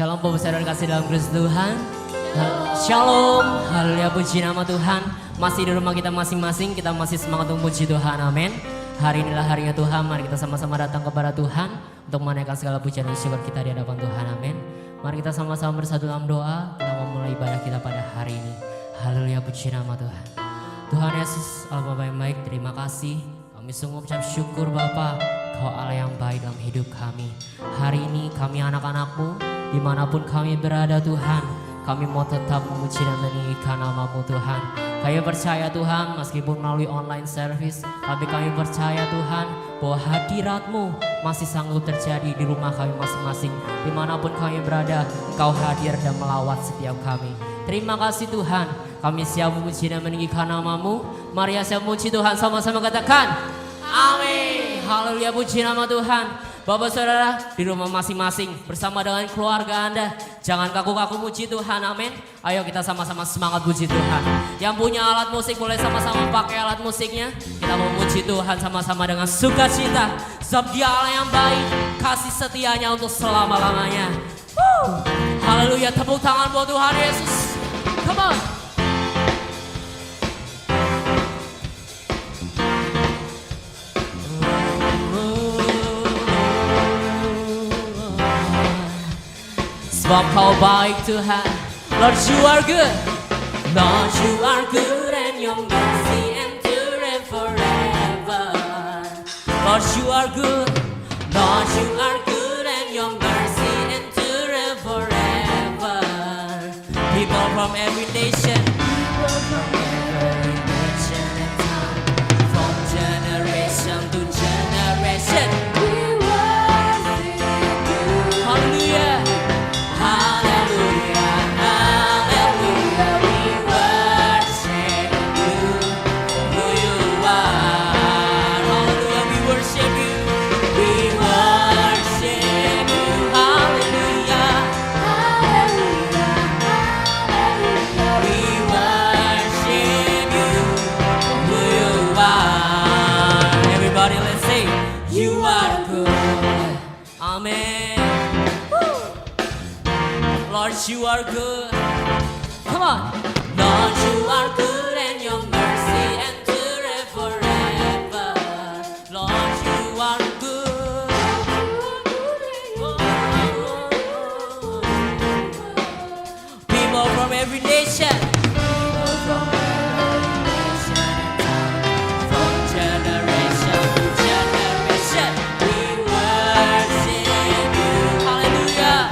Shalom Bapak Saudara kasih dalam Kristus Tuhan. Shalom, haleluya puji nama Tuhan. Masih di rumah kita masing-masing, kita masih semangat untuk puji Tuhan, amin. Hari inilah harinya Tuhan, mari kita sama-sama datang kepada Tuhan untuk menaikkan segala pujian dan syukur kita di hadapan Tuhan, amin. Mari kita sama-sama bersatu dalam doa, kita memulai ibadah kita pada hari ini. Haleluya puji nama Tuhan. Tuhan Yesus, Allah Bapa yang baik, terima kasih. Kami sungguh mengucap syukur Bapa, Kau Allah yang baik dalam hidup kami. Hari ini kami anak-anak-Mu, dimanapun kami berada Tuhan, kami mau tetap memuji dan meninggikan nama-Mu Tuhan. Kami percaya Tuhan, meskipun melalui online service, tapi kami percaya Tuhan bahwa hadirat-Mu masih sanggup terjadi di rumah kami masing-masing. Dimanapun kami berada, Engkau hadir dan melawat setiap kami. Terima kasih Tuhan, kami siap memuji dan meninggikan nama-Mu. Mari siap memuji Tuhan, sama-sama katakan amin. Haleluya puji nama Tuhan. Bapak saudara di rumah masing-masing bersama dengan keluarga Anda, jangan kaku-kaku muji Tuhan, amin. Ayo kita sama-sama semangat puji Tuhan. Yang punya alat musik boleh sama-sama pakai alat musiknya. Kita mau muji Tuhan sama-sama dengan sukacita. Sebab Dia Allah yang baik, kasih setianya untuk selama-lamanya. Haleluya, tepuk tangan buat Tuhan Yesus. Come on. Sebab Kau baik Tuhan, Lord you are good, Lord you are good and your mercy endureth forever. Lord you are good, Lord you are good and your mercy endureth forever. People from every nation, people from every nation and tongue, from generation to generation, we worship you. Hallelujah. Hallelujah, hallelujah, we worship you, who you are. Hallelujah, we worship you, we worship you. Hallelujah, hallelujah, hallelujah, we worship you, who you are. Everybody let's say, you are good. Amen. Lord, you are good. Come on. Lord, you are good and your mercy endureth forever. Lord, you are good. People from every nation. People from every nation and tongue, from generation to generation, we worship you. Hallelujah.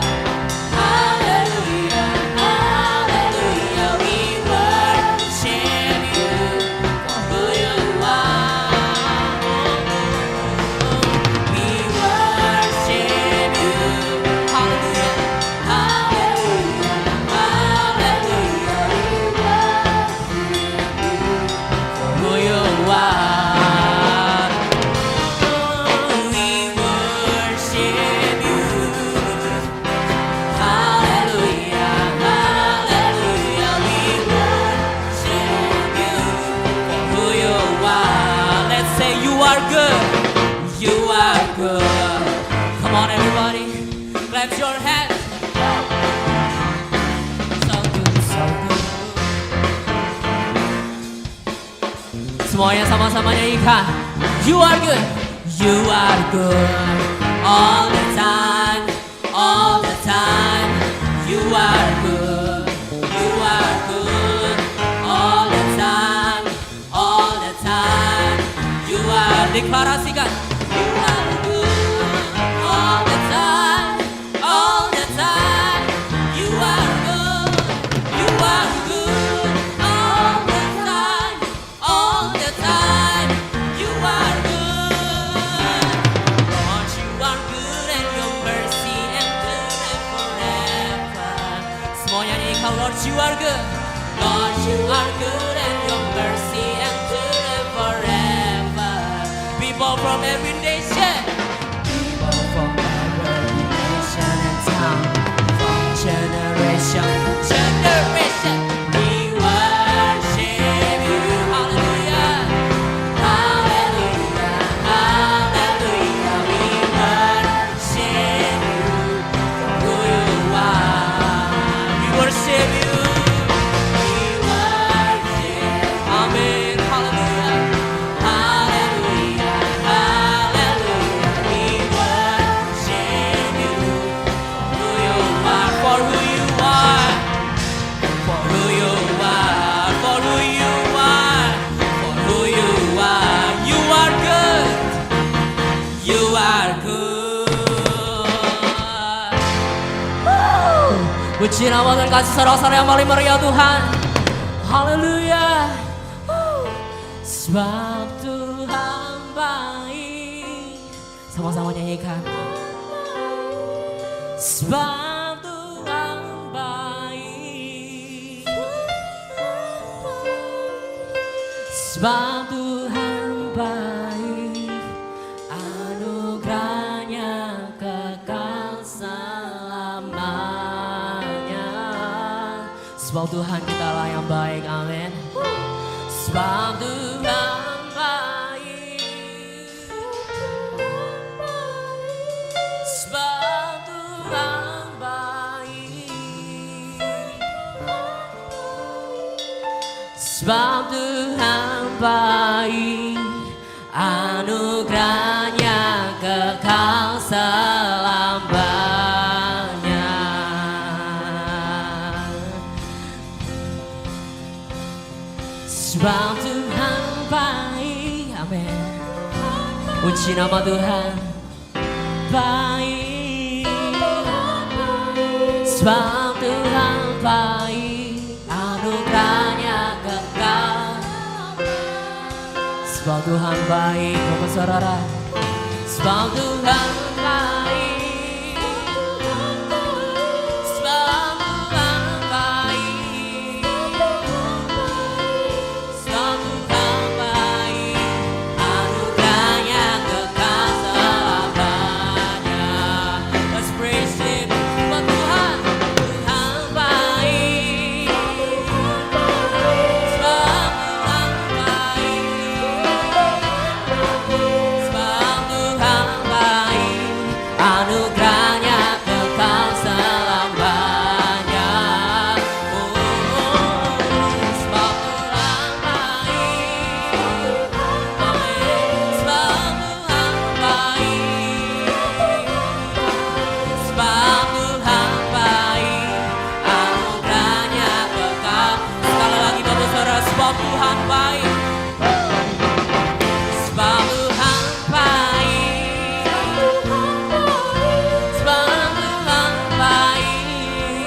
Come on everybody, clap your hands. So good, so good. Semuanya sama-sama nyanyikan. You are good, you are good. All the time, all the time. You are good, you are good. All the time, all the time. You are, deklarasikan. Lord, you are good. Lord, you are good and your mercy endureth forever. People from every nation, people from every nation and tongue, from generation to generation, we worship you. Hallelujah, hallelujah, hallelujah, we worship you, who you are. Puji nama dan kasih sorak-sorai yang paling meriah Tuhan. Haleluya. Sebab Tuhan baik. Sama-sama nyanyikan. Sebab Tuhan baik. Sebab Tuhan baik. Anugerahnya kekal selamanya. Sebab Tuhan kita lah yang baik, amin. Sebab Tuhan baik. Sebab Tuhan baik. Sebab Tuhan baik. Anugerahnya kekal selamanya. Sebab Tuhan baik, amin. Puji nama Tuhan baik. Sebab Tuhan baik, anugerahnya kekal. Sebab Tuhan baik, Bapak Saudara. Sebab Tuhan baik. Sebab Tuhan baik. Sebab Tuhan baik. Anugerahnya kekal selamanya. Let's praise Him. Sebab Tuhan, Tuhan baik. Sebab Tuhan baik. Sebab Tuhan baik. Anugerahnya kekal selamanya. Oh, sebab Tuhan baik. Sebab Tuhan baik. Sebab Tuhan baik. Anugerahnya kekal. Sekali lagi Bapak Saudara, sebab Tuhan baik. Sebab Tuhan baik. Sebab Tuhan baik.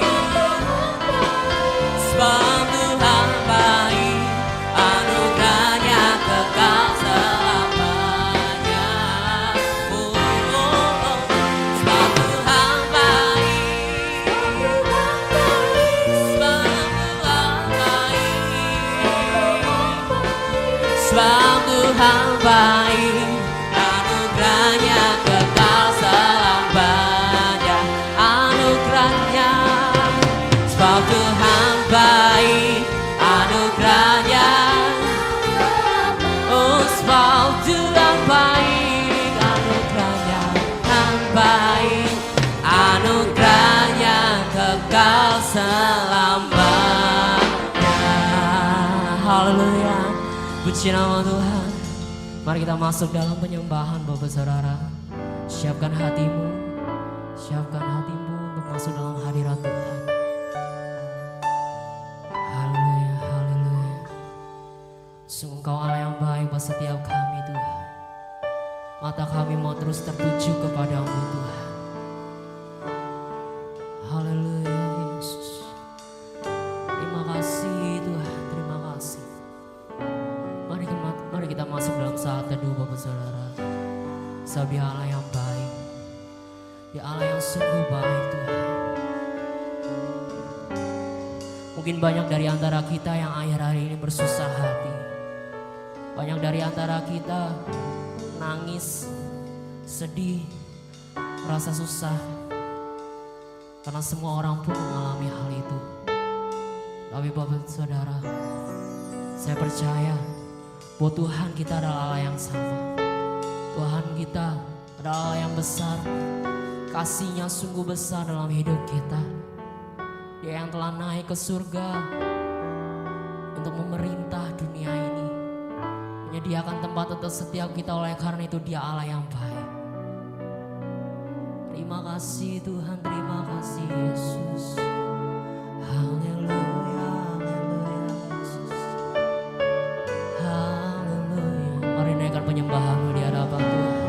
Sebab Tuhan baik. Anugerahnya kekal selamanya. Oh, sebab Tuhan baik. Sebab Tuhan baik. Sebab Tuhan baik. Anugerahnya kekal selamanya. Anugerahnya. Sebab Tuhan baik. Anugerahnya. Oh, sebab Tuhan baik. Anugerahnya Tuhan baik. Anugerahnya kekal selamanya. Haleluya. Puji nama Tuhan. Mari kita masuk dalam penyembahan Bapak Saudara. Siapkan hatimu. Siapkan hatimu untuk masuk dalam hadirat Tuhan. Haleluya, haleluya. Sungguh Engkau Allah yang baik buat setiap kami Tuhan. Mata kami mau terus tertuju kepadamu Tuhan. Haleluya Yesus. Terima kasih Tuhan, terima kasih. Mari kita masuk dalam saat teduh Bapak Saudara. Sebab Dia Allah yang baik. Dia Allah yang sungguh baik Tuhan. Mungkin banyak dari antara kita yang akhir-akhir ini bersusah hati. Banyak dari antara kita nangis, sedih, merasa susah. Karena semua orang pun mengalami hal itu. Tapi Bapak Saudara, saya percaya bahwa Tuhan kita adalah Allah yang sama. Tuhan kita adalah Allah yang besar. Kasih-Nya sungguh besar dalam hidup kita. Dia yang telah naik ke surga untuk memerintah dunia ini. Menyediakan tempat untuk setiap kita, oleh karena itu Dia Allah yang baik. Terima kasih Tuhan, terima kasih Yesus. Haleluya, haleluya Yesus. Haleluya. Mari naikkan penyembahanmu di hadapan Tuhan.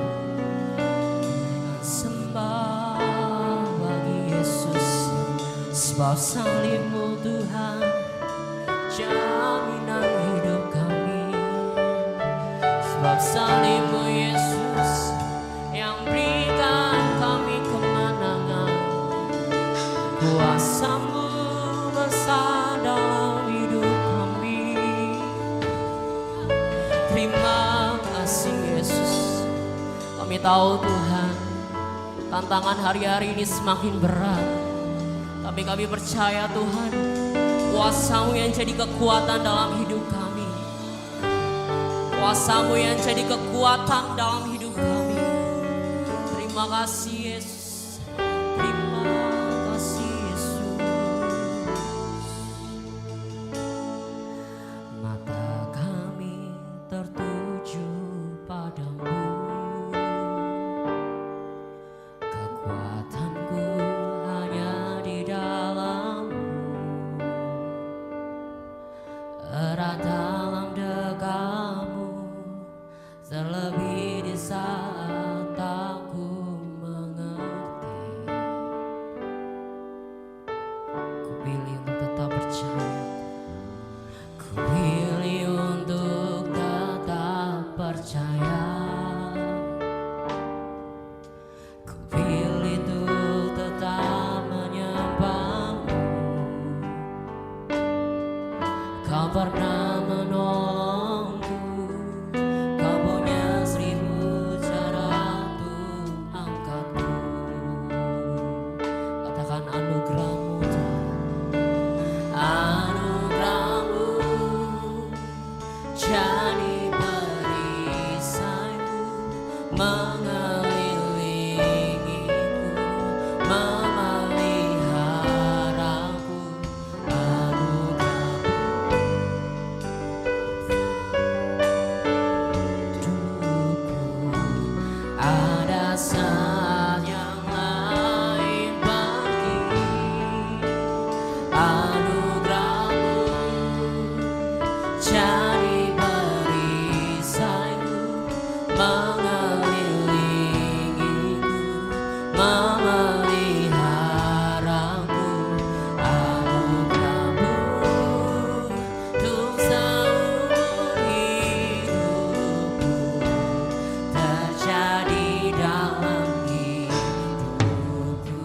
Naikkan sembah bagi Yesus. Sebab salib-Mu Tuhan jaminan hidup kami. Sebab salib-Mu Yesus yang berikan kami kemenangan. Kuasa-Mu besar dalam hidup kami. Terima kasih Yesus. Kami tahu Tuhan, tantangan hari-hari ini semakin berat. Tapi kami percaya Tuhan, kuasa-Mu yang jadi kekuatan dalam hidup kami. Kuasa-Mu yang jadi kekuatan dalam hidup kami. Terima kasih Yesus. Terima kasih Yesus. Mata kami tertuju padamu. Kekuatanku hanya di dalam-Mu. Erat dalam dekam-Mu, terlebih di saat aku mengerti. Ku pilih untuk tetap percaya. Ku pilih untuk tetap percaya. Ku pilih untuk tetap menyembah-Mu. Kau pernah menolongku. Kau punya 1000 cara untuk angkatku. Katakan anugerah-Mu Tuhan. Anugerah-Mu jadi perisaiku, mengelilingiku, memeliharaku. Anugerah-Mu ada saat yang lain pergi. Anugerah-Mu jadi perisaiku, mengelilingiku, memeliharaku. Anugerah-Mu untuk seumur hidupku terjadi dalam hidupku.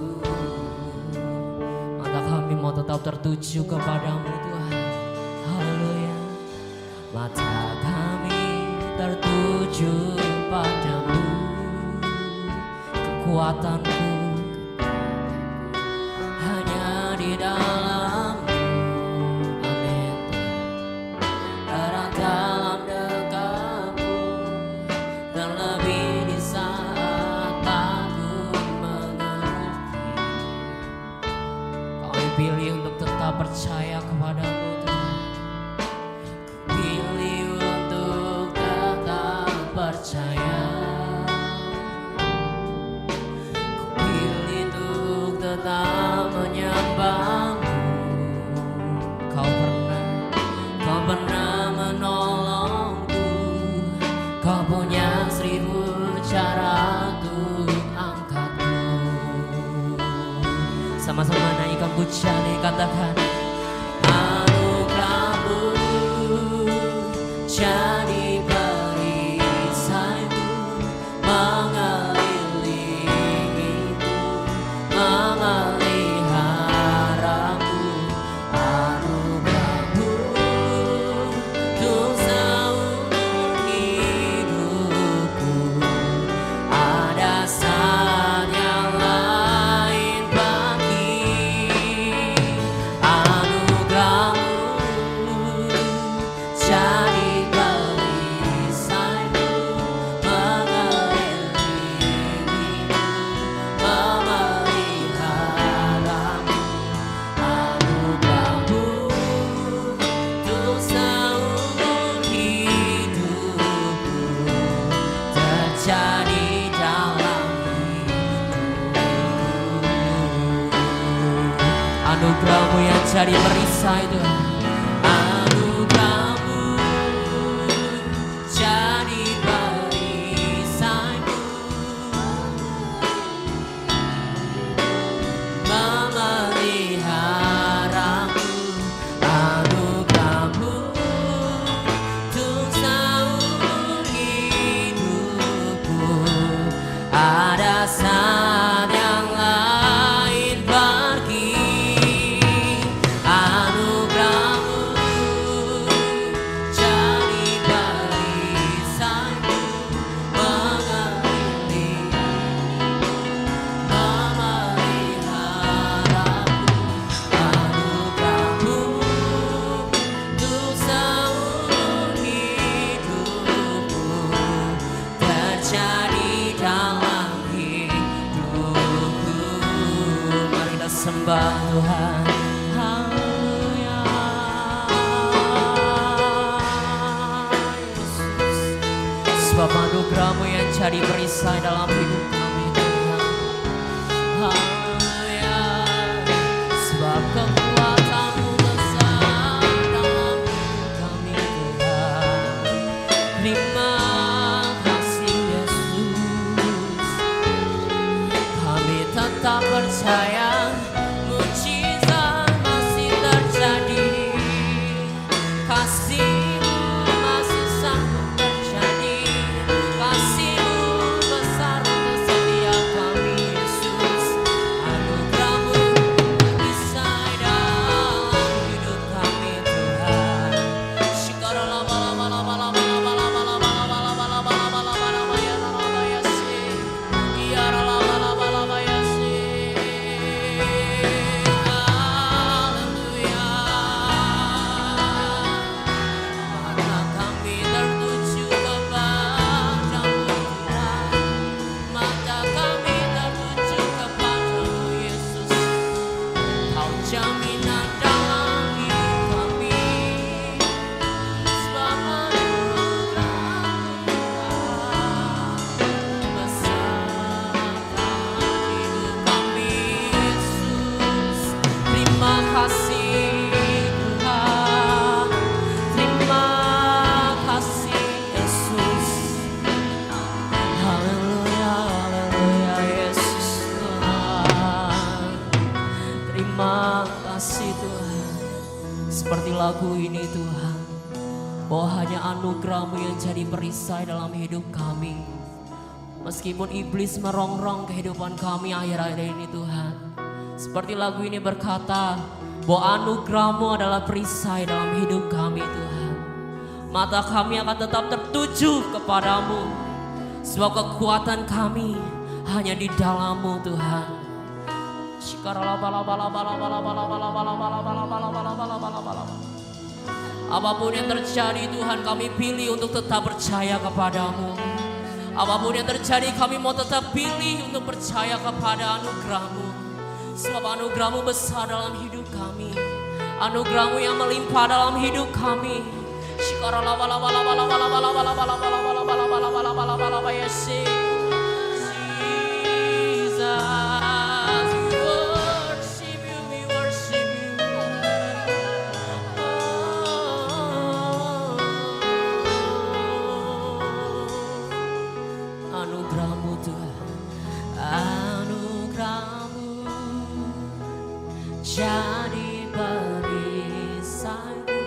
Mata kami mau tetap tertuju kepadamu Tuhan. Haleluya. Mata kami tertuju padamu. Kekuatanku hanya di dalam-Mu. Amin. Erat dalam dekam-Mu, terlebih di saat aku mengerti. Kami pilih untuk tetap percaya kepadamu Tuhan. Pilih untuk tetap percaya. Ku pilih untuk tetap menyembah-Mu. Kau pernah menolongku. Kau punya 1000 cara untuk angkatku. Sama-sama naikkan pujian, katakan anugerah-Mu jadi perisaiku, mengelilingiku, memeliharaku. Anugerah-Mu untuk seumur hidupku. Ada saat yang lain pergi. Anugerah-Mu jadi perisaiku, mengelilingiku, memeliharaku. Anugerah-Mu untuk seumur hidupku terjadi dalam hidupku. Anugerah-Mu yang jadi perisai Tuhan. Anugerah-Mu jadi perisaiku, memelihara sembah Tuhan. Haleluya. Yesus, sebab anugerah-Mu yang jadi perisai dalam hidup kami Tuhan. Haleluya. Sebab kekuatan-Mu besar dalam hidup kami Tuhan. Terima kasih Yesus. Kami tetap percaya mukjizat masih terjadi. Kasih-Mu masih sanggup terjadi. Kasih-Mu besar untuk setiap kami Yesus. Anugerah-Mu perisai dalam hidup kami Tuhan. Mata kami tertuju kepadamu Yesus. Kau jaminan dalam hidup kami. Sebab anugerah-Mu besar dalam hidup kami Yesus. Terima kasih Tuhan. Terima kasih Yesus. Haleluya, haleluya Yesus Tuhan. Terima kasih Tuhan. Seperti lagu ini Tuhan, bahwa hanya anugerah-Mu yang jadi perisai dalam hidup kami. Meskipun iblis merongrong kehidupan kami akhir-akhir ini Tuhan. Seperti lagu ini berkata, bahwa anugerah-Mu adalah perisai dalam hidup kami Tuhan. Mata kami akan tetap tertuju kepadamu. Sebab kekuatan kami hanya di dalam-Mu Tuhan. Apapun yang terjadi Tuhan, kami pilih untuk tetap percaya kepadamu. Apapun yang terjadi kami mau tetap pilih untuk percaya kepada anugerah-Mu. Sebab anugerah-Mu besar dalam hidup kami. Anugerah-Mu yang melimpah dalam hidup kami. Anugerah-Mu Tuhan, anugerah-Mu jadi perisaiku,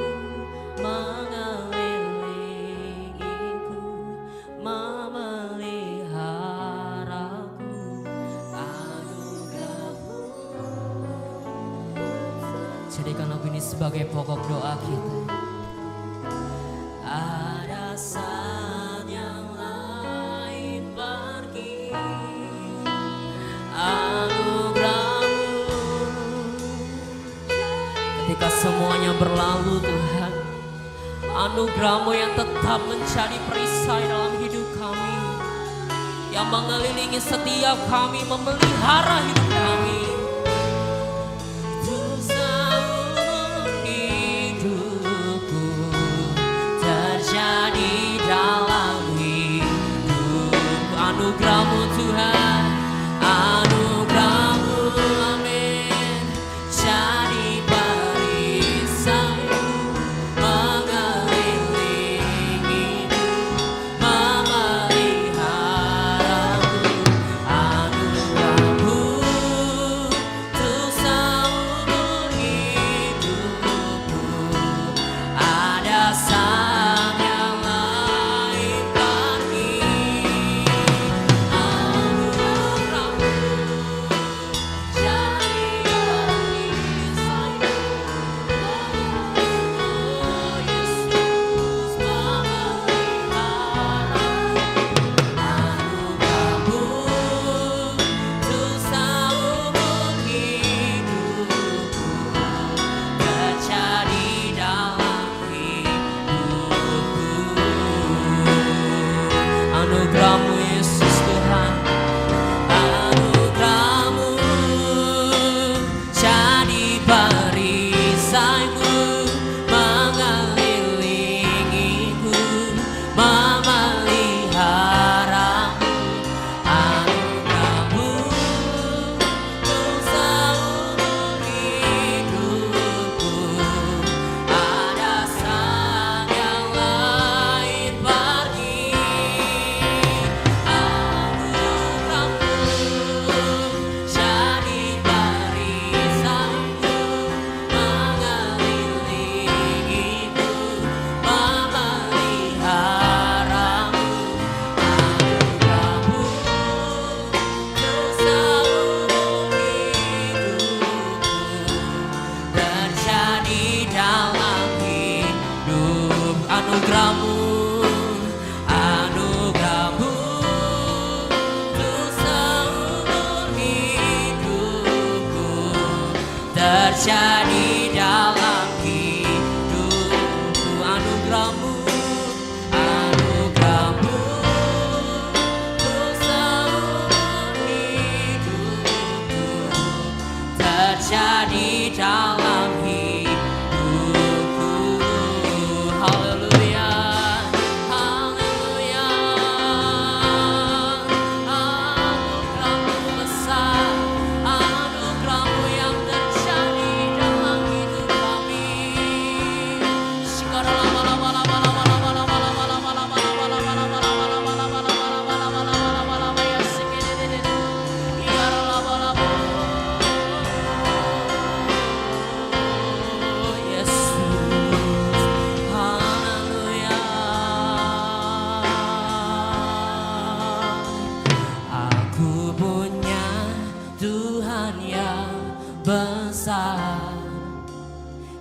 mengelilingiku, memeliharaku. Anugerah-Mu, jadikan lagu ini sebagai pokok doa kita. Ada saat yang lain pergi, anugerah-Mu ketika semuanya berlalu Tuhan. Anugerah-Mu yang tetap menjadi perisai dalam hidup kami, yang mengelilingi setiap kami, memelihara hidup kami. Hidupku terjadi dalam hidup. Anugerah-Mu Tuhan, anugerah-Mu, amin, jadi perisaiku, mengelilingiku, memeliharaku. Anugerah-Mu terjadi dalam hidupku. Anugerahmu, anugerahmu untuk seumur hidupku terjadi dalam hidupku. Haleluya, haleluya. Anugerahmu besar, anugerahmu yang terjadi dalam hidup kami. Aku punya Tuhan yang besar,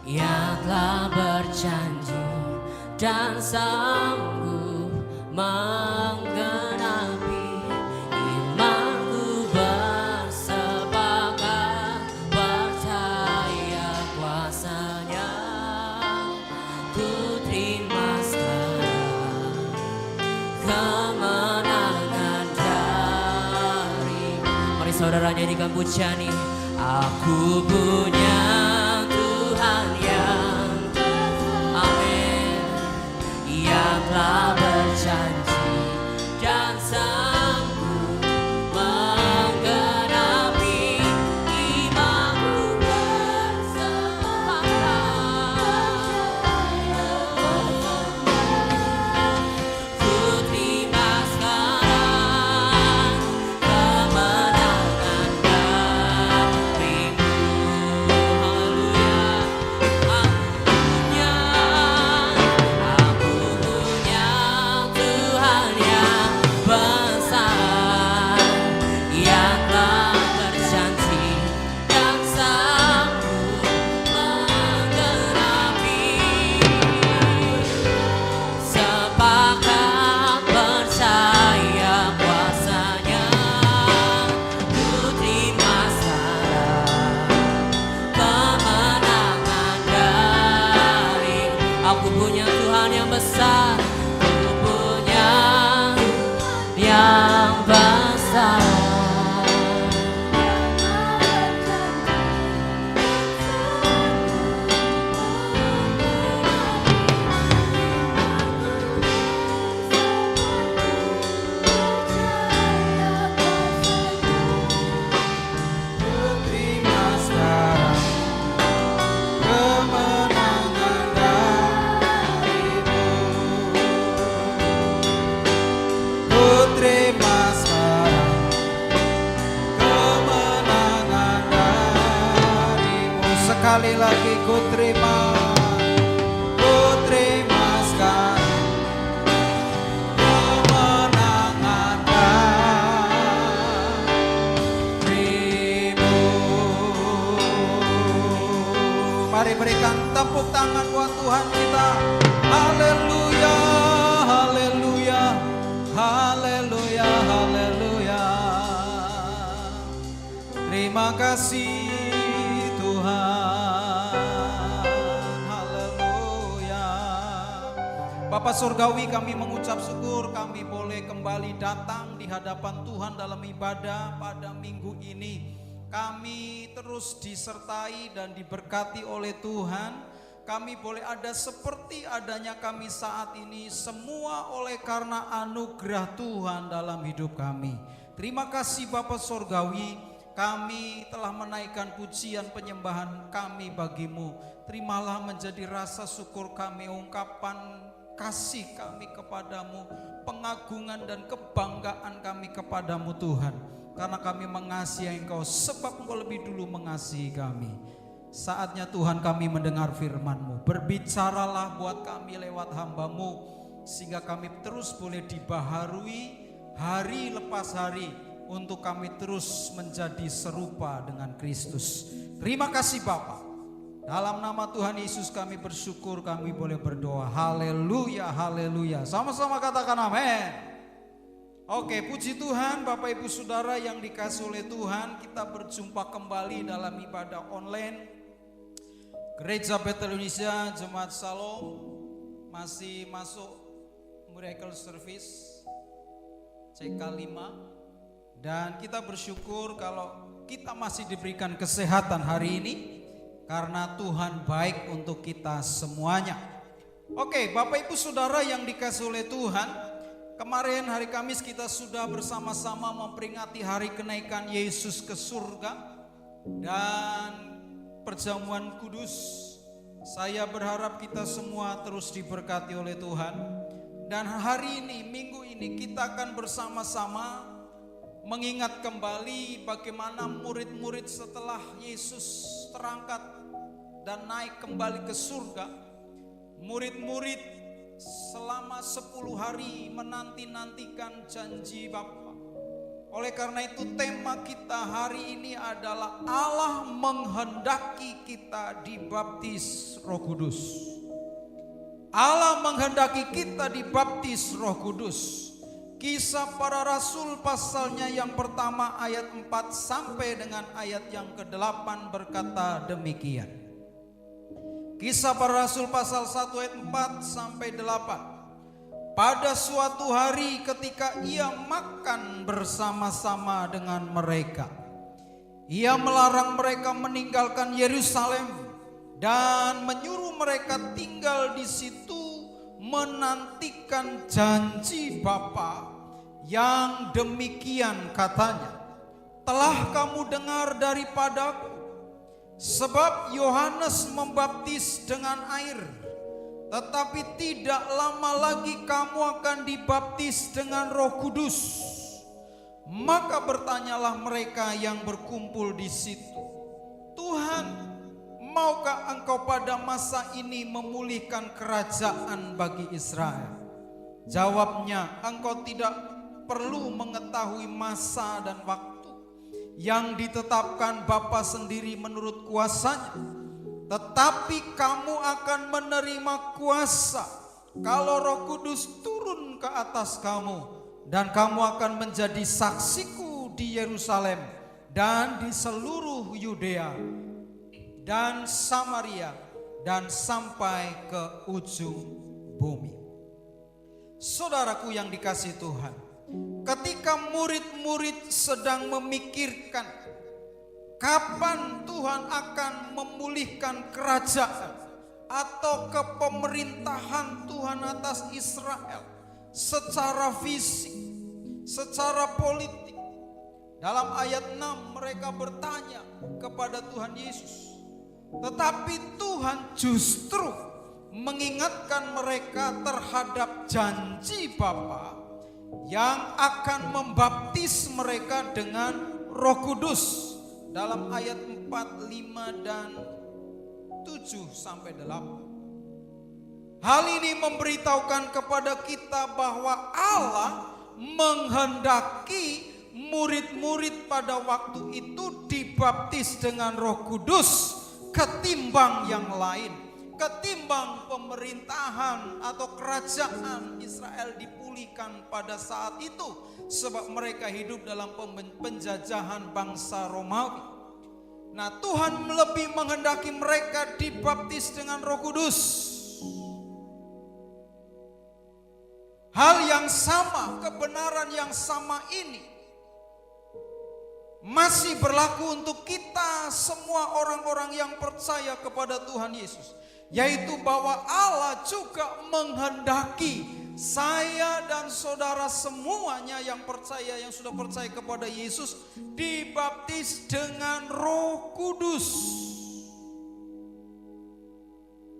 yang telah berjanji dan sanggup menggenapi imanku. Bersepakat percaya kuasanya, ku terima sekarang kemenangan dari. Mari saudara nyanyikan pujian ini. Aku punya Tuhan yang, amin, yang telah berjanji dan sanggup menggenapi imanku. Bersepakat ku terima sekarang kemenangan darimu. Haleluya. Aku punya Tuhan yang besar, yang telah berjanji dan sanggup menggenapi. Sepakat percaya kuasanya, ku terima sekarang kemenangan dari. Aku punya Tuhan yang besar, aku punya yang besar. Terima sekarang kemenangan darimu. Ku terima sekarang kemenangan darimu. Sekali lagi ku terima sekarang kemenangan darimu. Mari berikan tepuk tangan buat Tuhan kita. Haleluya, haleluya, haleluya, haleluya. Terima kasih Tuhan. Haleluya. Bapa Surgawi, kami mengucap syukur kami boleh kembali datang di hadapan Tuhan dalam ibadah pada minggu ini. Kami terus disertai dan diberkati oleh Tuhan. Kami boleh ada seperti adanya kami saat ini, semua oleh karena anugerah Tuhan dalam hidup kami. Terima kasih Bapa Surgawi, kami telah menaikkan pujian penyembahan kami bagimu. Terimalah menjadi rasa syukur kami, ungkapan kasih kami kepadamu, pengagungan dan kebanggaan kami kepadamu Tuhan. Karena kami mengasihi Engkau, sebab Engkau lebih dulu mengasihi kami. Saatnya Tuhan kami mendengar firman-Mu. Berbicaralah buat kami lewat hamba-Mu, sehingga kami terus boleh dibaharui hari lepas hari, untuk kami terus menjadi serupa dengan Kristus. Terima kasih Bapa. Dalam nama Tuhan Yesus kami bersyukur, kami boleh berdoa. Haleluya, haleluya. Sama-sama katakan amin. Oke, puji Tuhan Bapak Ibu Saudara yang dikasihi oleh Tuhan. Kita berjumpa kembali dalam ibadah online Gereja Betel Indonesia Jemaat Shalom. Masih masuk Miracle Service CK5. Dan kita bersyukur kalau kita masih diberikan kesehatan hari ini, karena Tuhan baik untuk kita semuanya. Oke, Bapak Ibu Saudara yang dikasihi oleh Tuhan, kemarin hari Kamis kita sudah bersama-sama memperingati hari kenaikan Yesus ke surga dan perjamuan kudus. Saya berharap kita semua terus diberkati oleh Tuhan. Dan hari ini, minggu ini kita akan bersama-sama mengingat kembali bagaimana murid-murid setelah Yesus terangkat dan naik kembali ke surga. Murid-murid selama 10 hari menanti-nantikan janji Bapa. Oleh karena itu tema kita hari ini adalah Allah menghendaki kita dibaptis Roh Kudus. Allah menghendaki kita dibaptis Roh Kudus. Kisah Para Rasul pasalnya yang pertama ayat 4 sampai dengan ayat yang ke-8 berkata demikian. Kisah Para Rasul pasal 1 ayat 4 sampai 8. Pada suatu hari ketika ia makan bersama-sama dengan mereka, ia melarang mereka meninggalkan Yerusalem dan menyuruh mereka tinggal di situ menantikan janji Bapa yang demikian katanya, telah kamu dengar daripadaku, sebab Yohanes membaptis dengan air, tetapi tidak lama lagi kamu akan dibaptis dengan Roh Kudus. Maka bertanyalah mereka yang berkumpul di situ, Tuhan, maukah engkau pada masa ini memulihkan kerajaan bagi Israel? Jawabnya, engkau tidak perlu mengetahui masa dan waktu yang ditetapkan Bapa sendiri menurut kuasanya. Tetapi kamu akan menerima kuasa kalau Roh Kudus turun ke atas kamu. Dan kamu akan menjadi saksiku di Yerusalem dan di seluruh Yudea dan Samaria dan sampai ke ujung bumi. Saudaraku yang dikasihi Tuhan, ketika murid-murid sedang memikirkan kapan Tuhan akan memulihkan kerajaan atau kepemerintahan Tuhan atas Israel secara fisik, secara politik, dalam ayat 6 mereka bertanya kepada Tuhan Yesus. Tetapi Tuhan justru mengingatkan mereka terhadap janji Bapa yang akan membaptis mereka dengan Roh Kudus dalam ayat 4, 5 dan 7 sampai 8. Hal ini memberitahukan kepada kita bahwa Allah menghendaki murid-murid pada waktu itu dibaptis dengan Roh Kudus ketimbang yang lain, ketimbang pemerintahan atau kerajaan Israel dipulihkan pada saat itu, sebab mereka hidup dalam penjajahan bangsa Romawi. Nah, Tuhan lebih menghendaki mereka dibaptis dengan Roh Kudus. Hal yang sama, kebenaran yang sama ini masih berlaku untuk kita semua orang-orang yang percaya kepada Tuhan Yesus, yaitu bahwa Allah juga menghendaki saya dan saudara semuanya yang percaya, yang sudah percaya kepada Yesus, dibaptis dengan Roh Kudus.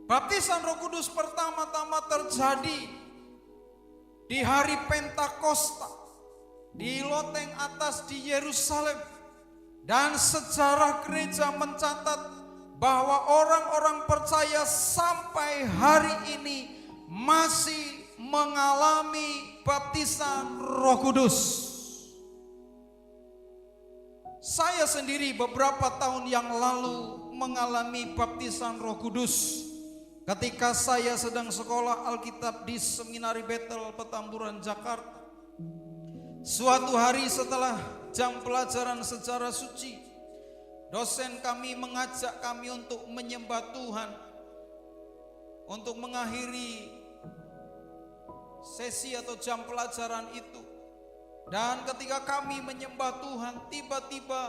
Baptisan Roh Kudus pertama-tama terjadi di hari Pentakosta, di loteng atas di Yerusalem. Dan sejarah gereja mencatat bahwa orang-orang percaya sampai hari ini masih mengalami baptisan Roh Kudus. Saya sendiri beberapa tahun yang lalu mengalami baptisan Roh Kudus ketika saya sedang sekolah Alkitab di Seminari Betel Petamburan, Jakarta. Suatu hari setelah jam pelajaran sejarah suci, dosen kami mengajak kami untuk menyembah Tuhan, untuk mengakhiri sesi atau jam pelajaran itu. Dan ketika kami menyembah Tuhan, tiba-tiba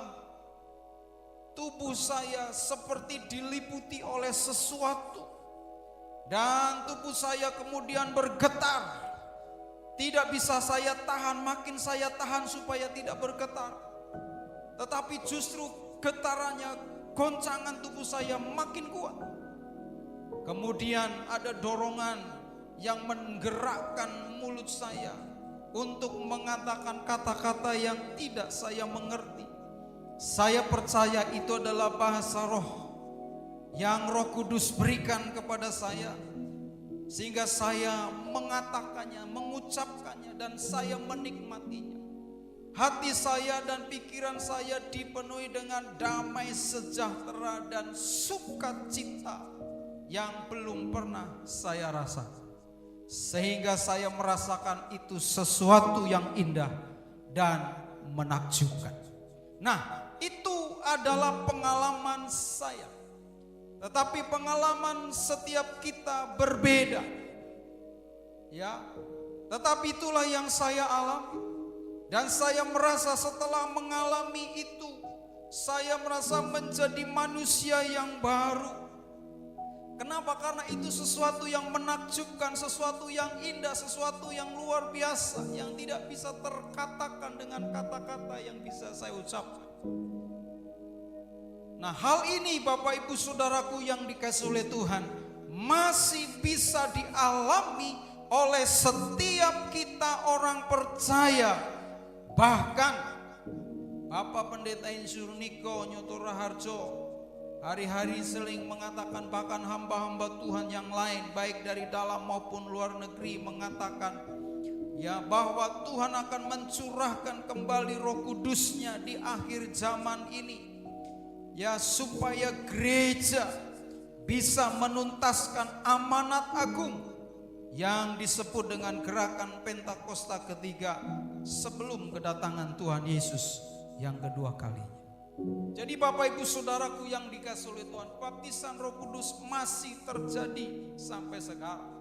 tubuh saya seperti diliputi oleh sesuatu, dan tubuh saya kemudian bergetar. Tidak bisa saya tahan, makin saya tahan supaya tidak bergetar, tetapi justru getarannya, goncangan tubuh saya makin kuat. Kemudian ada dorongan yang menggerakkan mulut saya untuk mengatakan kata-kata yang tidak saya mengerti. Saya percaya itu adalah bahasa roh yang Roh Kudus berikan kepada saya, sehingga saya mengatakannya, mengucapkannya, dan saya menikmatinya. Hati saya dan pikiran saya dipenuhi dengan damai sejahtera dan sukacita yang belum pernah saya rasakan. Sehingga saya merasakan itu sesuatu yang indah dan menakjubkan. Nah, itu adalah pengalaman saya. Tetapi pengalaman setiap kita berbeda. Ya. Tetapi itulah yang saya alami. Dan saya merasa setelah mengalami itu, saya merasa menjadi manusia yang baru. Kenapa? Karena itu sesuatu yang menakjubkan, sesuatu yang indah, sesuatu yang luar biasa, yang tidak bisa terkatakan dengan kata-kata yang bisa saya ucapkan. Nah, hal ini Bapak Ibu Saudaraku yang dikasihi oleh Tuhan, masih bisa dialami oleh setiap kita orang percaya. Bahkan Bapak Pendeta Insur Niko Nyoto Raharjo hari-hari sering mengatakan, bahkan hamba-hamba Tuhan yang lain baik dari dalam maupun luar negeri mengatakan, ya, bahwa Tuhan akan mencurahkan kembali Roh Kudus-Nya di akhir zaman ini. Ya, supaya gereja bisa menuntaskan amanat agung yang disebut dengan gerakan Pentakosta ketiga sebelum kedatangan Tuhan Yesus yang kedua kalinya. Jadi Bapak Ibu Saudaraku yang dikasihi oleh Tuhan, baptisan Roh Kudus masih terjadi sampai sekarang.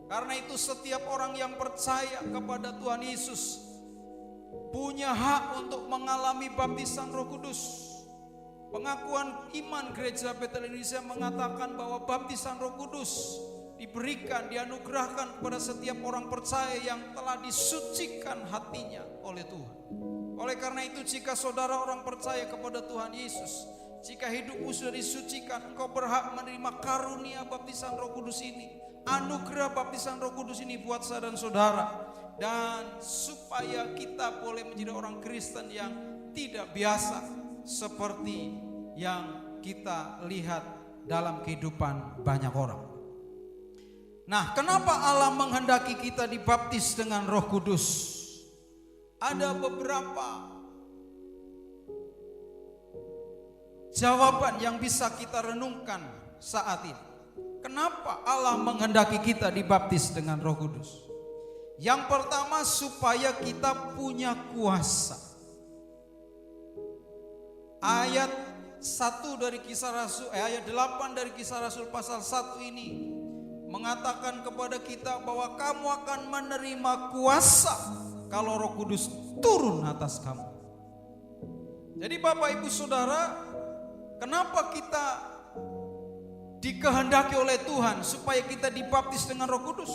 Karena itu setiap orang yang percaya kepada Tuhan Yesus punya hak untuk mengalami baptisan Roh Kudus. Pengakuan iman Gereja Betel Indonesia mengatakan bahwa baptisan Roh Kudus diberikan, dianugerahkan kepada setiap orang percaya yang telah disucikan hatinya oleh Tuhan. Oleh karena itu, jika saudara orang percaya kepada Tuhan Yesus, jika hidupmu sudah disucikan, engkau berhak menerima karunia baptisan Roh Kudus ini, anugerah baptisan Roh Kudus ini buat saya dan saudara. Dan supaya kita boleh menjadi orang Kristen yang tidak biasa seperti yang kita lihat dalam kehidupan banyak orang. Nah, kenapa Allah menghendaki kita dibaptis dengan Roh Kudus? Ada beberapa jawaban yang bisa kita renungkan saat ini. Kenapa Allah menghendaki kita dibaptis dengan Roh Kudus? Yang pertama, supaya kita punya kuasa. Ayat 1 dari Kisah Rasul, ayat 8 dari Kisah Rasul pasal 1 ini mengatakan kepada kita bahwa kamu akan menerima kuasa kalau Roh Kudus turun atas kamu. Jadi Bapak Ibu Saudara, kenapa kita dikehendaki oleh Tuhan supaya kita dibaptis dengan Roh Kudus?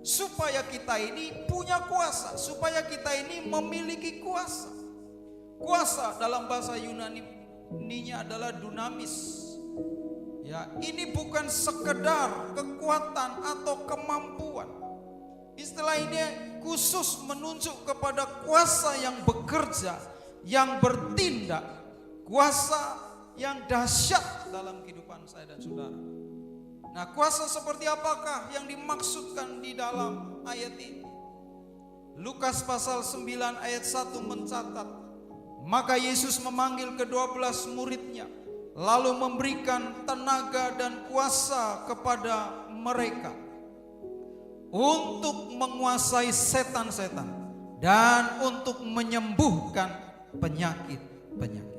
Supaya kita ini punya kuasa, supaya kita ini memiliki kuasa. Kuasa dalam bahasa Yunani-nya adalah dunamis. Ya, ini bukan sekedar kekuatan atau kemampuan. Istilah ini khusus menunjuk kepada kuasa yang bekerja, yang bertindak, kuasa yang dahsyat dalam kehidupan saya dan saudara. Nah, kuasa seperti apakah yang dimaksudkan di dalam ayat ini? Lukas pasal 9 ayat 1 mencatat, maka Yesus memanggil ke-12 muridnya, lalu memberikan tenaga dan kuasa kepada mereka untuk menguasai setan-setan dan untuk menyembuhkan penyakit-penyakit.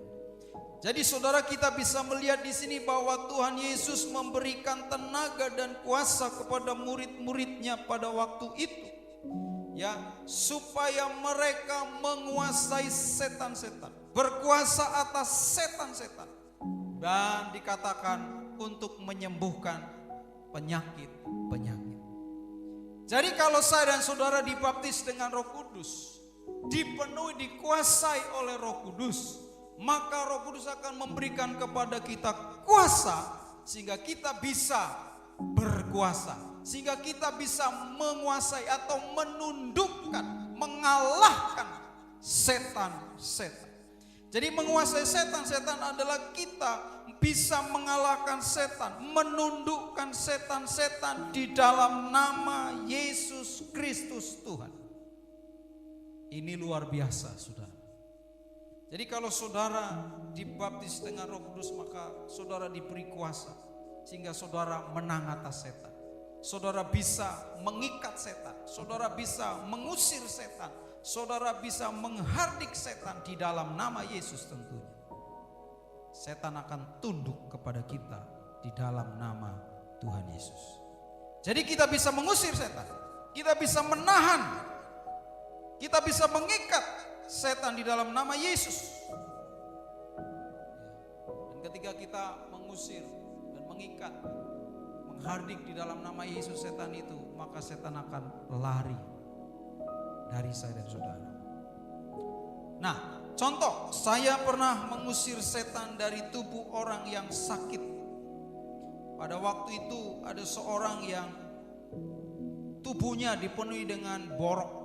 Jadi saudara, kita bisa melihat di sini bahwa Tuhan Yesus memberikan tenaga dan kuasa kepada murid-muridnya pada waktu itu, ya, supaya mereka menguasai setan-setan, berkuasa atas setan-setan, dan dikatakan untuk menyembuhkan penyakit-penyakit. Jadi kalau saya dan saudara dibaptis dengan Roh Kudus, dipenuhi, dikuasai oleh Roh Kudus, maka Roh Kudus akan memberikan kepada kita kuasa sehingga kita bisa berkuasa, sehingga kita bisa menguasai atau menundukkan, mengalahkan setan-setan. Jadi menguasai setan-setan adalah kita bisa mengalahkan setan, menundukkan setan-setan di dalam nama Yesus Kristus Tuhan. Ini luar biasa, saudara. Jadi kalau saudara dibaptis dengan Roh Kudus, maka saudara diberi kuasa sehingga saudara menang atas setan. Saudara bisa mengikat setan, saudara bisa mengusir setan, saudara bisa menghardik setan di dalam nama Yesus tentunya. Setan akan tunduk kepada kita di dalam nama Tuhan Yesus. Jadi kita bisa mengusir setan, kita bisa menahan, kita bisa mengikat setan di dalam nama Yesus. Dan ketika kita mengusir dan mengikat, menghardik di dalam nama Yesus setan itu, maka setan akan lari dari saya dan saudara. Nah, contoh, saya pernah mengusir setan dari tubuh orang yang sakit. Pada waktu itu ada seorang yang tubuhnya dipenuhi dengan borok.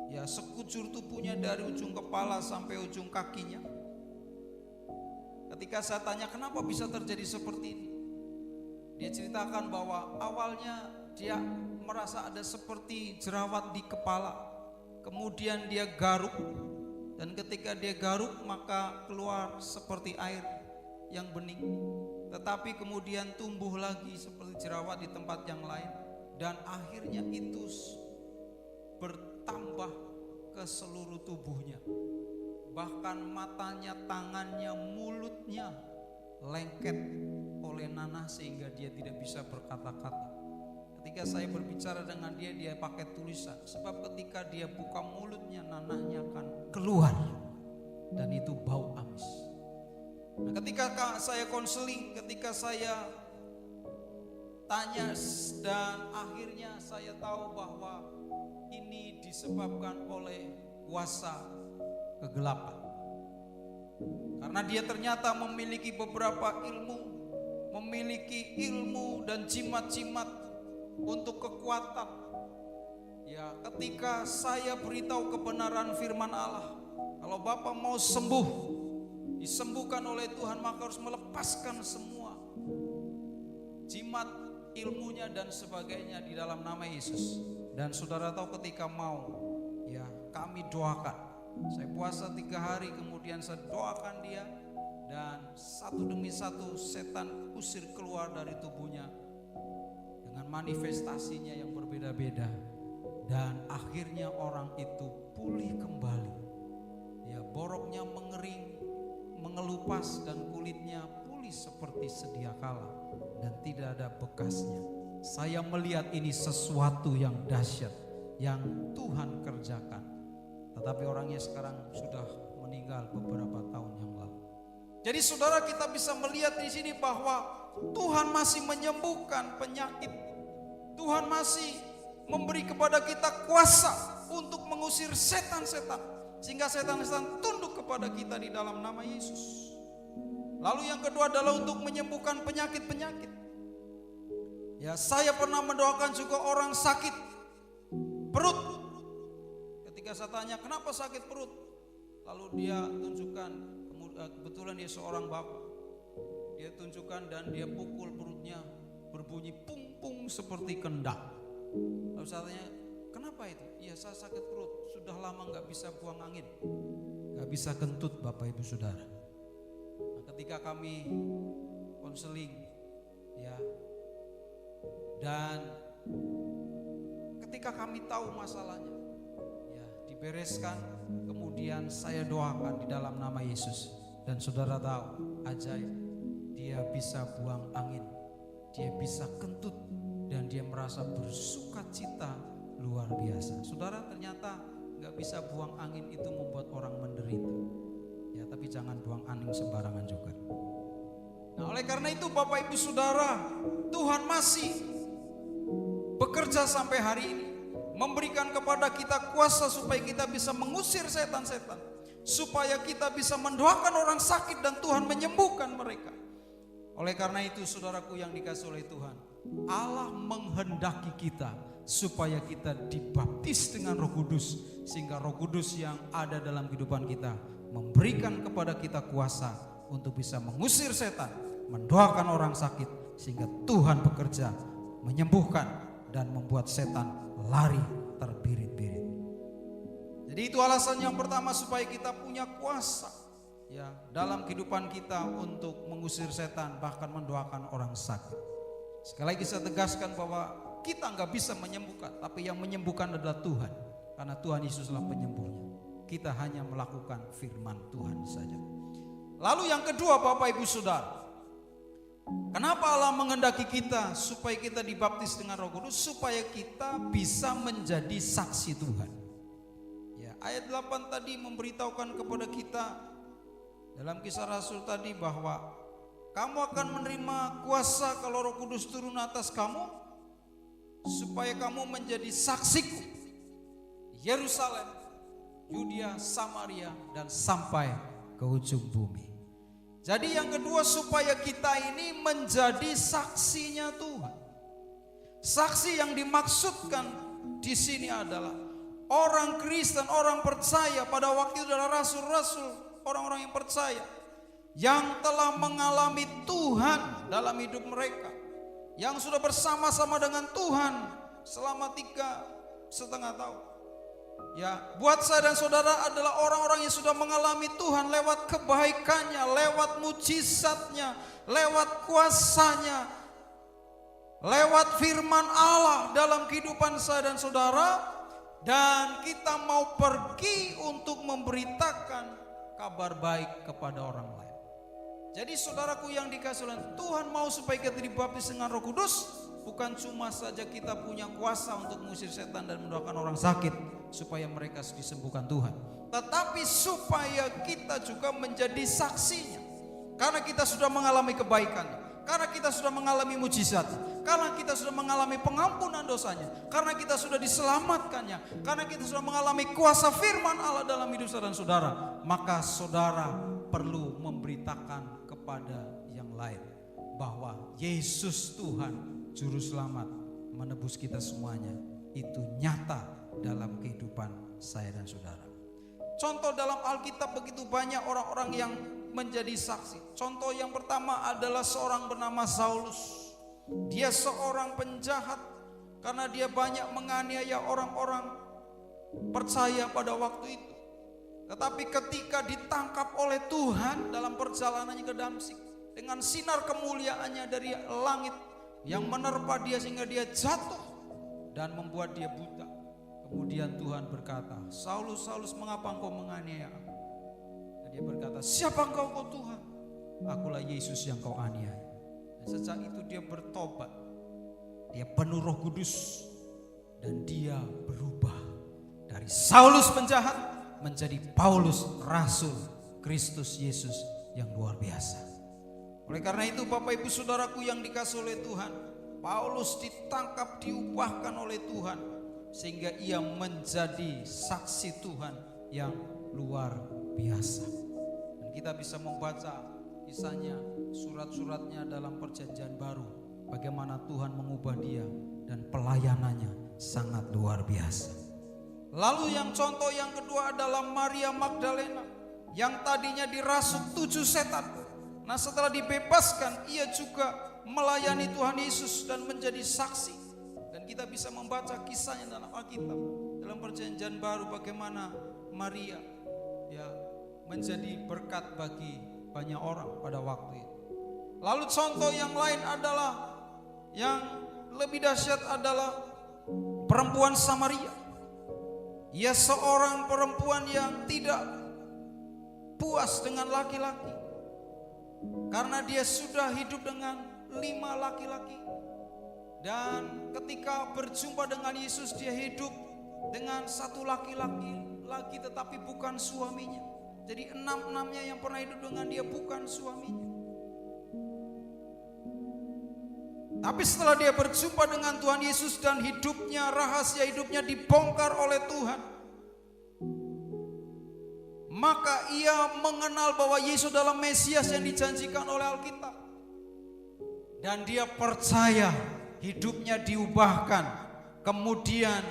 Ya, sekujur tubuhnya dari ujung kepala sampai ujung kakinya. Ketika saya tanya kenapa bisa terjadi seperti ini, dia ceritakan bahwa awalnya dia merasa ada seperti jerawat di kepala. Kemudian dia garuk, dan ketika dia garuk maka keluar seperti air yang bening. Tetapi kemudian tumbuh lagi seperti jerawat di tempat yang lain, dan akhirnya itu bertambah ke seluruh tubuhnya. Bahkan matanya, tangannya, mulutnya lengket oleh nanah sehingga dia tidak bisa berkata-kata. Ketika saya berbicara dengan dia, dia pakai tulisan. Sebab ketika dia buka mulutnya, nanahnya akan keluar dan itu bau amis. Nah, ketika saya konseling, ketika saya tanya, dan akhirnya saya tahu bahwa ini disebabkan oleh kuasa kegelapan. Karena dia ternyata memiliki beberapa ilmu, memiliki ilmu dan jimat-jimat untuk kekuatan. Ya, ketika saya beritahu kebenaran firman Allah, kalau Bapak mau sembuh, disembuhkan oleh Tuhan, maka harus melepaskan semua jimat, ilmunya dan sebagainya di dalam nama Yesus. Dan saudara tahu ketika mau, ya kami doakan. Saya puasa 3 hari, kemudian saya doakan dia, dan satu demi satu setan usir keluar dari tubuhnya dengan manifestasinya yang berbeda-beda. Dan akhirnya orang itu pulih kembali. Ya, boroknya mengering, mengelupas, dan kulitnya pulih seperti sedia kala dan tidak ada bekasnya. Saya melihat ini sesuatu yang dahsyat yang Tuhan kerjakan. Tetapi orangnya sekarang sudah meninggal beberapa tahun yang lalu. Jadi saudara, kita bisa melihat di sini bahwa Tuhan masih menyembuhkan penyakit. Tuhan masih memberi kepada kita kuasa untuk mengusir setan-setan, sehingga setan-setan tunduk kepada kita di dalam nama Yesus. Lalu yang kedua adalah untuk menyembuhkan penyakit-penyakit. Ya, saya pernah mendoakan juga orang sakit perut. Ketika saya tanya kenapa sakit perut, lalu dia tunjukkan, kebetulan dia seorang bapak, dia tunjukkan dan dia pukul perutnya, berbunyi pung-pung seperti kendang. Lalu saya tanya, kenapa itu? Ya, saya sakit perut, sudah lama gak bisa buang angin, gak bisa kentut Bapak Ibu Saudara. Nah, ketika kami konseling, ya, dan ketika kami tahu masalahnya, ya, di dibereskan, kemudian saya doakan di dalam nama Yesus. Dan saudara tahu, ajaib, dia bisa buang angin, dia bisa kentut, dan dia merasa bersuka cita luar biasa. Saudara, ternyata gak bisa buang angin itu membuat orang menderita. Ya, tapi jangan buang angin sembarangan juga. Nah, oleh karena itu Bapak Ibu Saudara, Tuhan masih bekerja sampai hari ini, memberikan kepada kita kuasa supaya kita bisa mengusir setan-setan, supaya kita bisa mendoakan orang sakit dan Tuhan menyembuhkan mereka. Oleh karena itu saudaraku yang dikasih oleh Tuhan, Allah menghendaki kita supaya kita dibaptis dengan Roh Kudus, sehingga Roh Kudus yang ada dalam kehidupan kita memberikan kepada kita kuasa untuk bisa mengusir setan, mendoakan orang sakit, sehingga Tuhan bekerja menyembuhkan dan membuat setan lari terbirit-birit. Jadi itu alasan yang pertama, supaya kita punya kuasa ya dalam kehidupan kita untuk mengusir setan, bahkan mendoakan orang sakit. Sekali lagi saya tegaskan bahwa kita nggak bisa menyembuhkan, tapi yang menyembuhkan adalah Tuhan, karena Tuhan Yesuslah penyembuhnya. Kita hanya melakukan firman Tuhan saja. Lalu yang kedua Bapak Ibu Saudara, kenapa Allah menghendaki kita supaya kita dibaptis dengan Roh Kudus? Supaya kita bisa menjadi saksi Tuhan. Ya, ayat 8 tadi memberitahukan kepada kita dalam Kisah Rasul tadi bahwa kamu akan menerima kuasa kalau Roh Kudus turun atas kamu, supaya kamu menjadi saksiku Yerusalem, Yudea, Samaria, dan sampai ke ujung bumi. Jadi yang kedua, supaya kita ini menjadi saksinya Tuhan. Saksi yang dimaksudkan di sini adalah orang Kristen, orang percaya pada waktu itu adalah rasul-rasul, orang-orang yang percaya, yang telah mengalami Tuhan dalam hidup mereka, yang sudah bersama-sama dengan Tuhan selama 3,5 tahun. Ya, buat saya dan saudara adalah orang-orang yang sudah mengalami Tuhan lewat kebaikannya, lewat mujizatnya, lewat kuasanya, lewat firman Allah dalam kehidupan saya dan saudara. Dan kita mau pergi untuk memberitakan kabar baik kepada orang lain. Jadi saudaraku yang dikasih oleh Tuhan, mau supaya kita dibaptis dengan Roh Kudus, bukan cuma saja kita punya kuasa untuk mengusir setan dan mendoakan orang sakit supaya mereka disembuhkan Tuhan, tetapi supaya kita juga menjadi saksinya. Karena kita sudah mengalami kebaikannya, karena kita sudah mengalami mujizat, karena kita sudah mengalami pengampunan dosanya, karena kita sudah diselamatkannya, karena kita sudah mengalami kuasa firman Allah dalam hidup saudara dan saudara, maka saudara perlu memberitakan kepada yang lain bahwa Yesus Tuhan Juru Selamat menebus kita semuanya, itu nyata dalam kehidupan saya dan saudara. Contoh dalam Alkitab begitu banyak orang-orang yang menjadi saksi. Contoh yang pertama adalah seorang bernama Saulus. Dia seorang penjahat karena dia banyak menganiaya orang-orang percaya pada waktu itu. Tetapi ketika ditangkap oleh Tuhan dalam perjalanannya ke Damsyik, dengan sinar kemuliaannya dari langit yang menerpa dia sehingga dia jatuh dan membuat dia buta. Kemudian Tuhan berkata, Saulus, Saulus, mengapa engkau menganiaya aku? Dan dia berkata, siapa engkau Tuhan? Akulah Yesus yang kau aniaya. Dan sejak itu dia bertobat, dia penuh Roh Kudus, dan dia berubah dari Saulus penjahat menjadi Paulus, rasul Kristus Yesus yang luar biasa. Oleh karena itu Bapak Ibu Saudaraku yang dikasih oleh Tuhan, Paulus ditangkap, diubahkan oleh Tuhan, sehingga ia menjadi saksi Tuhan yang luar biasa. Dan kita bisa membaca kisahnya, surat-suratnya dalam perjanjian baru, bagaimana Tuhan mengubah dia dan pelayanannya sangat luar biasa. Lalu yang contoh yang kedua adalah Maria Magdalena, yang tadinya dirasuk 7 setan. Nah, setelah dibebaskan, ia juga melayani Tuhan Yesus dan menjadi saksi. Dan kita bisa membaca kisahnya dalam Alkitab, dalam perjanjian baru, bagaimana Maria ya menjadi berkat bagi banyak orang pada waktu itu. Lalu contoh yang lain adalah, yang lebih dahsyat adalah perempuan Samaria Ia seorang perempuan yang tidak puas dengan laki-laki, karena dia sudah hidup dengan 5 laki-laki. Dan ketika berjumpa dengan Yesus, dia hidup dengan 1 laki-laki lagi, tetapi bukan suaminya. Jadi 6-6-nya yang pernah hidup dengan dia bukan suaminya. Tapi setelah dia berjumpa dengan Tuhan Yesus dan hidupnya, rahasia hidupnya dibongkar oleh Tuhan, maka ia mengenal bahwa Yesus adalah Mesias yang dijanjikan oleh Alkitab. Dan dia percaya, hidupnya diubahkan. Kemudian